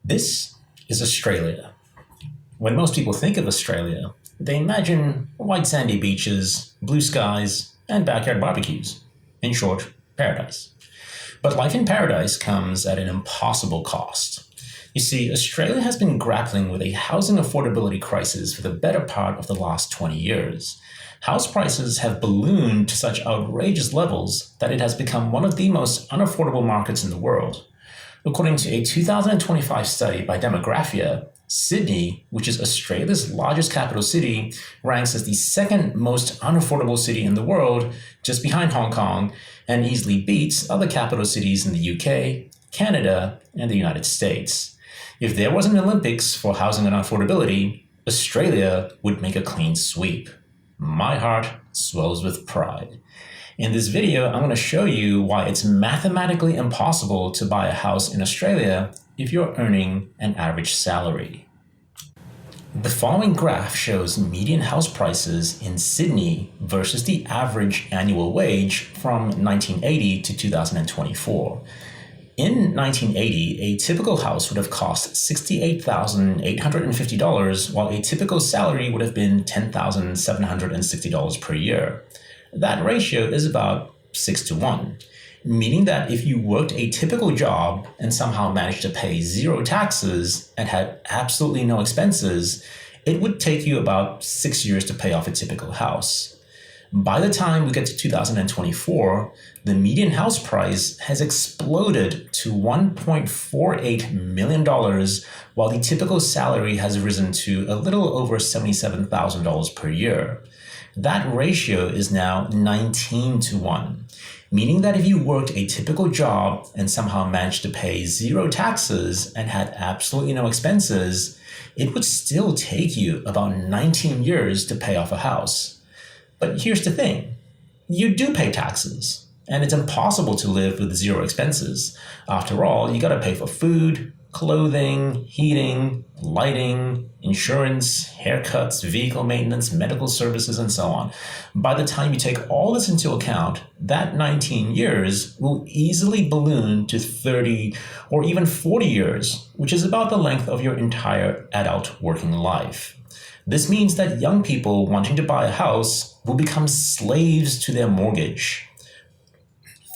This is Australia. When most people think of Australia, they imagine white sandy beaches, blue skies, and backyard barbecues. In short, paradise. But life in paradise comes at an impossible cost. You see, Australia has been grappling with a housing affordability crisis for the better part of the last 20 years. House prices have ballooned to such outrageous levels that it has become one of the most unaffordable markets in the world. According to a 2025 study by Demographia, Sydney, which is Australia's largest capital city, ranks as the second most unaffordable city in the world, just behind Hong Kong, and easily beats other capital cities in the UK, Canada, and the United States. If there was an Olympics for housing and affordability, Australia would make a clean sweep. My heart swells with pride. In this video, I'm going to show you why it's mathematically impossible to buy a house in Australia if you're earning an average salary. The following graph shows median house prices in Sydney versus the average annual wage from 1980 to 2024. In 1980, a typical house would have cost $68,850, while a typical salary would have been $10,760 per year. That ratio is about 6-to-1, meaning that if you worked a typical job and somehow managed to pay zero taxes and had absolutely no expenses, it would take you about 6 years to pay off a typical house. By the time we get to 2024, the median house price has exploded to $1.48 million, while the typical salary has risen to a little over $77,000 per year. That ratio is now 19-to-1, meaning that if you worked a typical job and somehow managed to pay zero taxes and had absolutely no expenses, it would still take you about 19 years to pay off a house. But here's the thing, you do pay taxes, and it's impossible to live with zero expenses. After all, you gotta pay for food, clothing, heating, lighting, insurance, haircuts, vehicle maintenance, medical services, and so on. By the time you take all this into account, that 19 years will easily balloon to 30 or even 40 years, which is about the length of your entire adult working life. This means that young people wanting to buy a house will become slaves to their mortgage.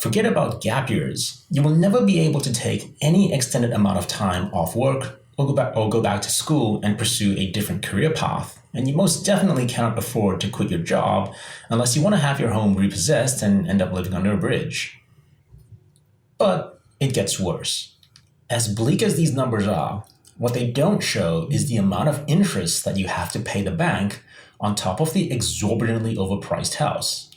Forget about gap years. You will never be able to take any extended amount of time off work or go back to school and pursue a different career path. And you most definitely cannot afford to quit your job unless you want to have your home repossessed and end up living under a bridge. But it gets worse. As bleak as these numbers are, what they don't show is the amount of interest that you have to pay the bank on top of the exorbitantly overpriced house.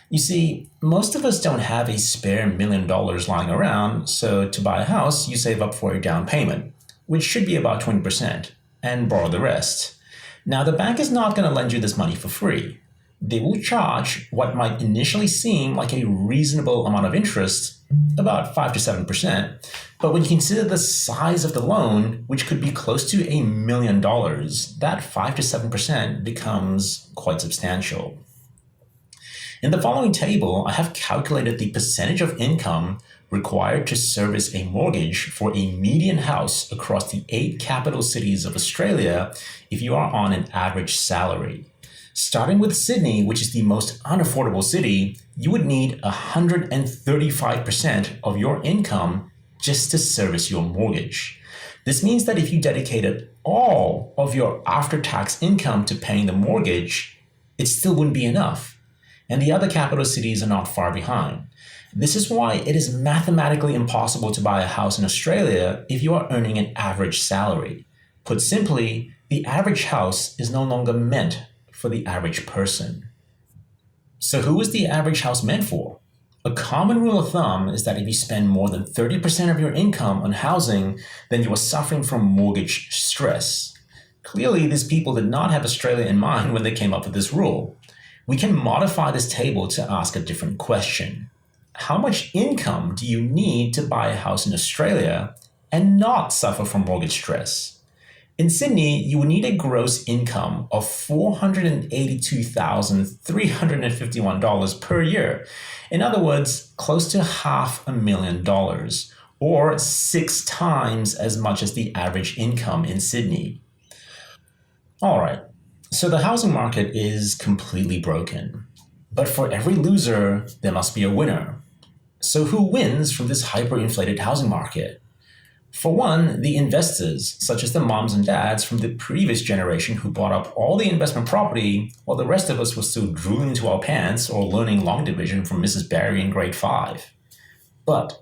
You see, most of us don't have a spare $1 million lying around, so to buy a house, you save up for a down payment, which should be about 20%, and borrow the rest. Now, the bank is not going to lend you this money for free. They will charge what might initially seem like a reasonable amount of interest, about 5 to 7%. But when you consider the size of the loan, which could be close to $1 million, that 5 to 7% becomes quite substantial. In the following table, I have calculated the percentage of income required to service a mortgage for a median house across the 8 capital cities of Australia if you are on an average salary. Starting with Sydney, which is the most unaffordable city, you would need 135% of your income just to service your mortgage. This means that if you dedicated all of your after-tax income to paying the mortgage, it still wouldn't be enough. And the other capital cities are not far behind. This is why it is mathematically impossible to buy a house in Australia if you are earning an average salary. Put simply, the average house is no longer meant for the average person. So who is the average house meant for? A common rule of thumb is that if you spend more than 30% of your income on housing, then you are suffering from mortgage stress. Clearly, these people did not have Australia in mind when they came up with this rule. We can modify this table to ask a different question. How much income do you need to buy a house in Australia and not suffer from mortgage stress? In Sydney, you would need a gross income of $482,351 per year. In other words, close to $500,000, or 6 times as much as the average income in Sydney. All right, so the housing market is completely broken. But for every loser, there must be a winner. So who wins from this hyperinflated housing market? For one, the investors, such as the moms and dads from the previous generation who bought up all the investment property while the rest of us were still drooling into our pants or learning long division from Mrs. Barry in grade 5. But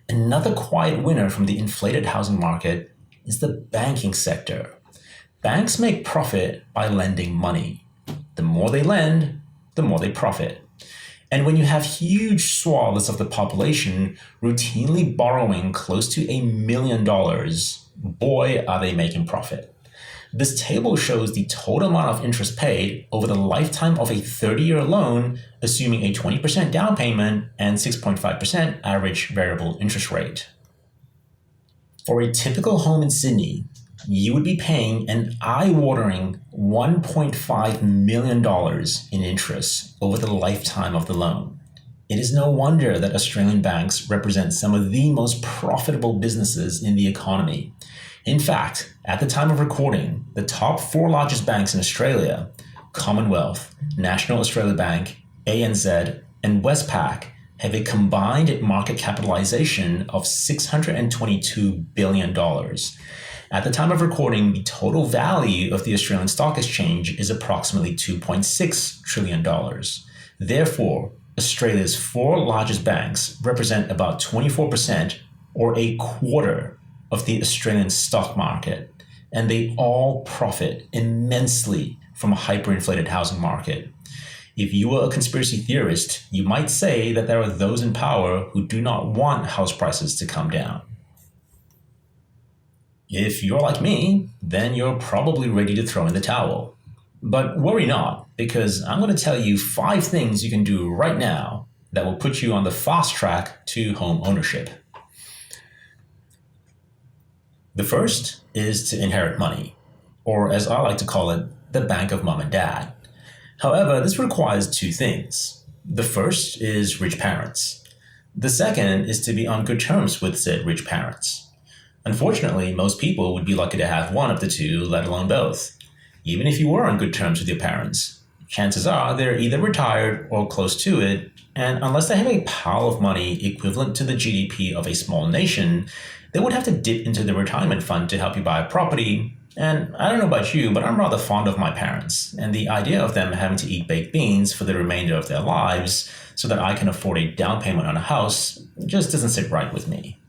another quiet winner from the inflated housing market is the banking sector. Banks make profit by lending money. The more they lend, the more they profit. And when you have huge swaths of the population routinely borrowing close to $1 million, boy, are they making profit. This table shows the total amount of interest paid over the lifetime of a 30-year loan, assuming a 20% down payment and 6.5% average variable interest rate. For a typical home in Sydney, you would be paying an eye-watering $1.5 million in interest over the lifetime of the loan. It is no wonder that Australian banks represent some of the most profitable businesses in the economy. In fact, at the time of recording, the top 4 largest banks in Australia, Commonwealth, National Australia Bank, ANZ, and Westpac, have a combined market capitalization of $622 billion. At the time of recording, the total value of the Australian Stock Exchange is approximately $2.6 trillion. Therefore, Australia's 4 largest banks represent about 24% or a quarter of the Australian stock market, and they all profit immensely from a hyperinflated housing market. If you were a conspiracy theorist, you might say that there are those in power who do not want house prices to come down. If you're like me, then you're probably ready to throw in the towel. But worry not, because I'm going to tell you 5 things you can do right now that will put you on the fast track to home ownership. The first is to inherit money, or as I like to call it, the bank of mom and dad. However, this requires 2 things. The first is rich parents. The second is to be on good terms with said rich parents. Unfortunately, most people would be lucky to have one of the 2, let alone both. Even if you were on good terms with your parents, chances are they're either retired or close to it, and unless they have a pile of money equivalent to the GDP of a small nation, they would have to dip into the retirement fund to help you buy a property. And I don't know about you, but I'm rather fond of my parents, and the idea of them having to eat baked beans for the remainder of their lives so that I can afford a down payment on a house just doesn't sit right with me.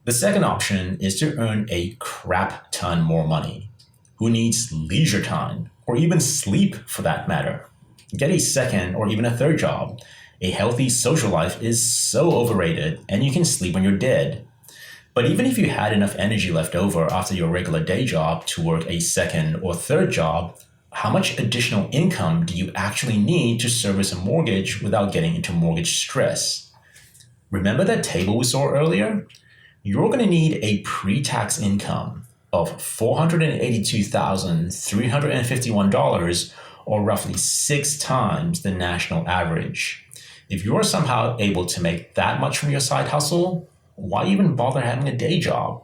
The second option is to earn a crap ton more money. Who needs leisure time, or even sleep for that matter? Get a second or even a third job. A healthy social life is so overrated, and you can sleep when you're dead. But even if you had enough energy left over after your regular day job to work a second or third job, how much additional income do you actually need to service a mortgage without getting into mortgage stress? Remember that table we saw earlier? You're going to need a pre-tax income of $482,351, or roughly 6 times the national average. If you're somehow able to make that much from your side hustle, why even bother having a day job?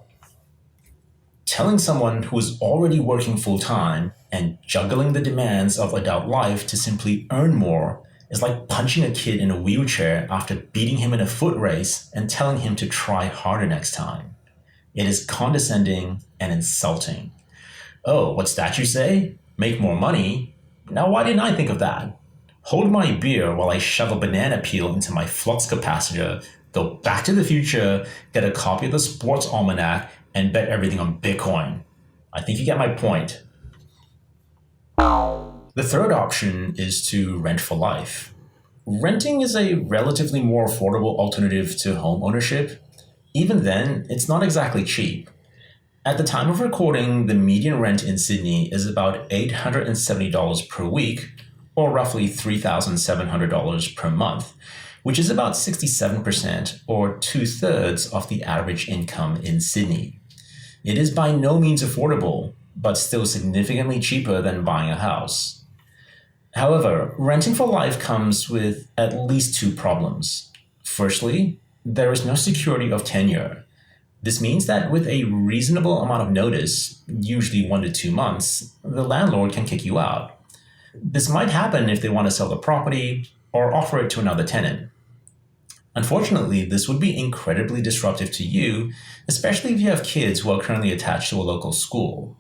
Telling someone who is already working full-time and juggling the demands of adult life to simply earn more is like punching a kid in a wheelchair after beating him in a foot race and telling him to try harder next time. It is condescending and insulting. Oh, what's that you say? Make more money? Now why didn't I think of that? Hold my beer while I shove a banana peel into my flux capacitor, go back to the future, get a copy of the sports almanac, and bet everything on Bitcoin. I think you get my point. The third option is to rent for life. Renting is a relatively more affordable alternative to home ownership. Even then, it's not exactly cheap. At the time of recording, the median rent in Sydney is about $870 per week, or roughly $3,700 per month, which is about 67% or 2/3 of the average income in Sydney. It is by no means affordable, but still significantly cheaper than buying a house. However, renting for life comes with at least 2 problems. Firstly, There is no security of tenure. This means that with a reasonable amount of notice, usually 1 to 2 months, the landlord can kick you out. This might happen if they want to sell the property or offer it to another tenant. Unfortunately, this would be incredibly disruptive to you, especially if you have kids who are currently attached to a local school.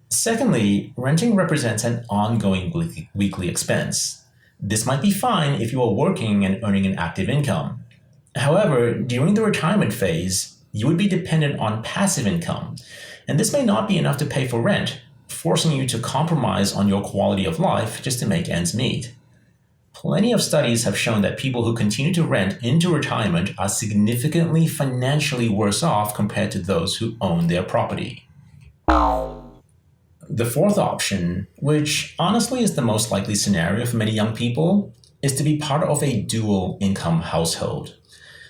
Secondly, renting represents an ongoing weekly expense. This might be fine if you are working and earning an active income. However, during the retirement phase, you would be dependent on passive income, and this may not be enough to pay for rent, forcing you to compromise on your quality of life just to make ends meet. Plenty of studies have shown that people who continue to rent into retirement are significantly financially worse off compared to those who own their property. The fourth option, which honestly is the most likely scenario for many young people, is to be part of a dual income household.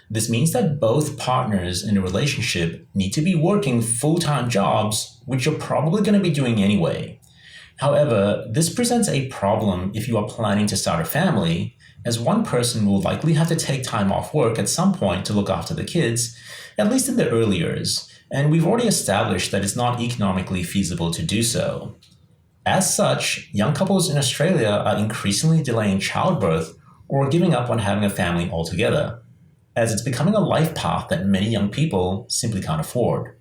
This means that both partners in a relationship need to be working full-time jobs, which you're probably going to be doing anyway. However, this presents a problem if you are planning to start a family, as one person will likely have to take time off work at some point to look after the kids, at least in the early years, and we've already established that it's not economically feasible to do so. As such, young couples in Australia are increasingly delaying childbirth or giving up on having a family altogether, as it's becoming a life path that many young people simply can't afford.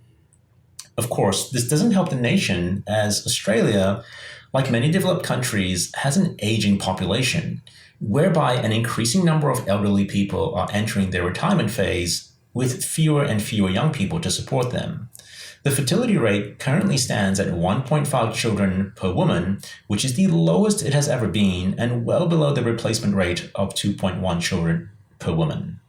Of course, this doesn't help the nation, as Australia, like many developed countries, has an aging population, whereby an increasing number of elderly people are entering their retirement phase with fewer and fewer young people to support them. The fertility rate currently stands at 1.5 children per woman, which is the lowest it has ever been and well below the replacement rate of 2.1 children per woman.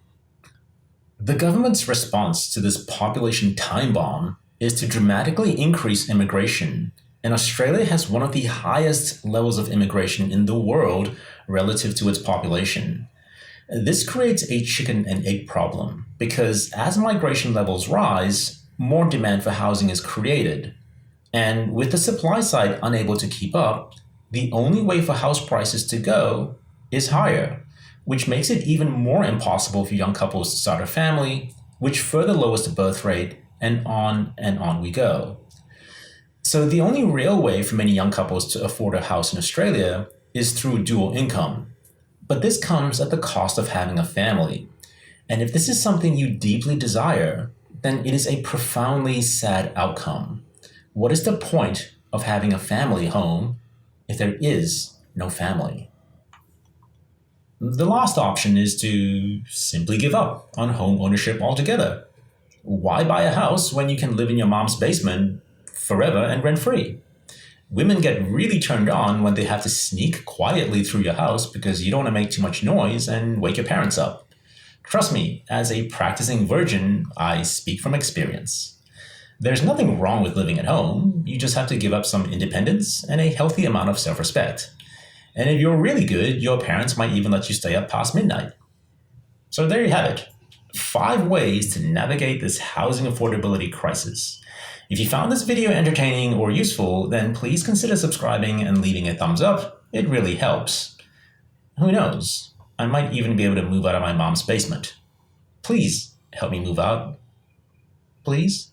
The government's response to this population time bomb is to dramatically increase immigration, and Australia has one of the highest levels of immigration in the world relative to its population. This creates a chicken and egg problem because as migration levels rise, more demand for housing is created. And with the supply side unable to keep up, the only way for house prices to go is higher, which makes it even more impossible for young couples to start a family, which further lowers the birth rate, and on we go. So the only real way for many young couples to afford a house in Australia is through dual income. But this comes at the cost of having a family. And if this is something you deeply desire, then it is a profoundly sad outcome. What is the point of having a family home if there is no family? The last option is to simply give up on home ownership altogether. Why buy a house when you can live in your mom's basement forever and rent-free? Women get really turned on when they have to sneak quietly through your house because you don't want to make too much noise and wake your parents up. Trust me, as a practicing virgin, I speak from experience. There's nothing wrong with living at home, you just have to give up some independence and a healthy amount of self-respect. And if you're really good, your parents might even let you stay up past midnight. So there you have it. 5 ways to navigate this housing affordability crisis. If you found this video entertaining or useful, then please consider subscribing and leaving a thumbs up. It really helps. Who knows? I might even be able to move out of my mom's basement. Please help me move out. Please?